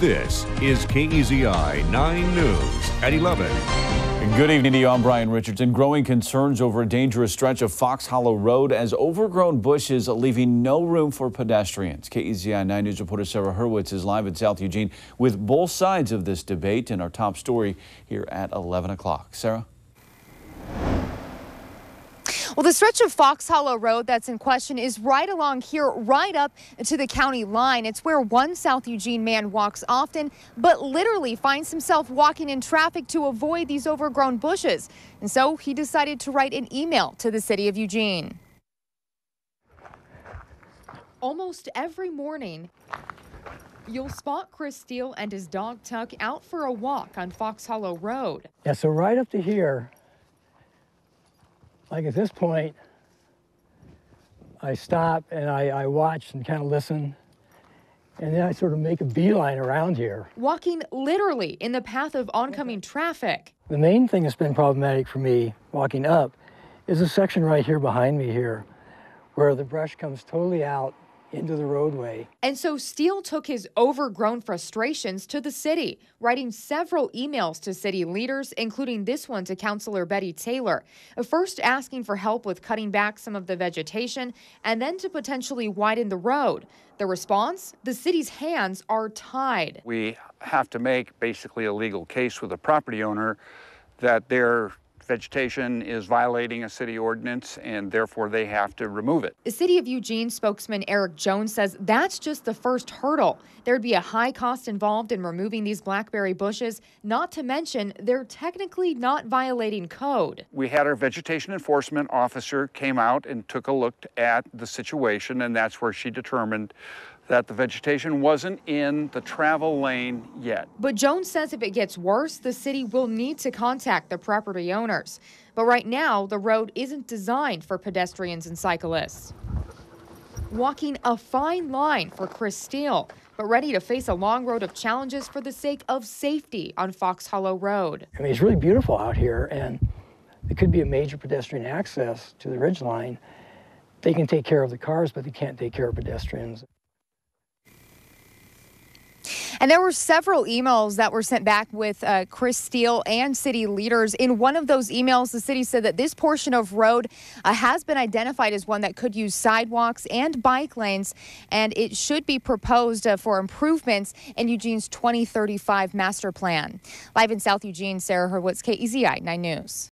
This is KEZI 9 News at 11. Good evening to you. I'm Brian Richardson. Growing concerns over a dangerous stretch of Fox Hollow Road as overgrown bushes leaving no room for pedestrians. KEZI 9 News reporter Sarah Hurwitz is live in South Eugene with both sides of this debate in our top story here at 11 o'clock. Sarah? Well, the stretch of Fox Hollow Road that's in question is right along here, right up to the county line. It's where one South Eugene man walks often, but literally finds himself walking in traffic to avoid these overgrown bushes. And so he decided to write an email to the city of Eugene. Almost every morning, you'll spot Chris Steele and his dog Tuck out for a walk on Fox Hollow Road. Yeah, so right up to here, like at this point, I stop and I watch and kind of listen, and then I sort of make a beeline around here. Walking literally in the path of oncoming traffic. The main thing that's been problematic for me walking up is a section right here behind me here, where the brush comes totally out into the roadway. And so Steele took his overgrown frustrations to the city, writing several emails to city leaders, including this one to Councilor Betty Taylor, first asking for help with cutting back some of the vegetation and then to potentially widen the road. The response? The city's hands are tied. We have to make basically a legal case with the property owner that their vegetation is violating a city ordinance and therefore they have to remove it. The City of Eugene spokesman Eric Jones says that's just the first hurdle. There'd be a high cost involved in removing these blackberry bushes, not to mention they're technically not violating code. We had our vegetation enforcement officer came out and took a look at the situation, and that's where she determined that the vegetation wasn't in the travel lane yet. But Jones says if it gets worse, the city will need to contact the property owners. But right now, the road isn't designed for pedestrians and cyclists. Walking a fine line for Chris Steele, but ready to face a long road of challenges for the sake of safety on Fox Hollow Road. I mean, it's really beautiful out here, and it could be a major pedestrian access to the ridgeline. They can take care of the cars, but they can't take care of pedestrians. And there were several emails that were sent back with Chris Steele and city leaders. In one of those emails, the city said that this portion of road has been identified as one that could use sidewalks and bike lanes, and it should be proposed for improvements in Eugene's 2035 master plan. Live in South Eugene, Sarah Hurwitz, KEZI 9 News.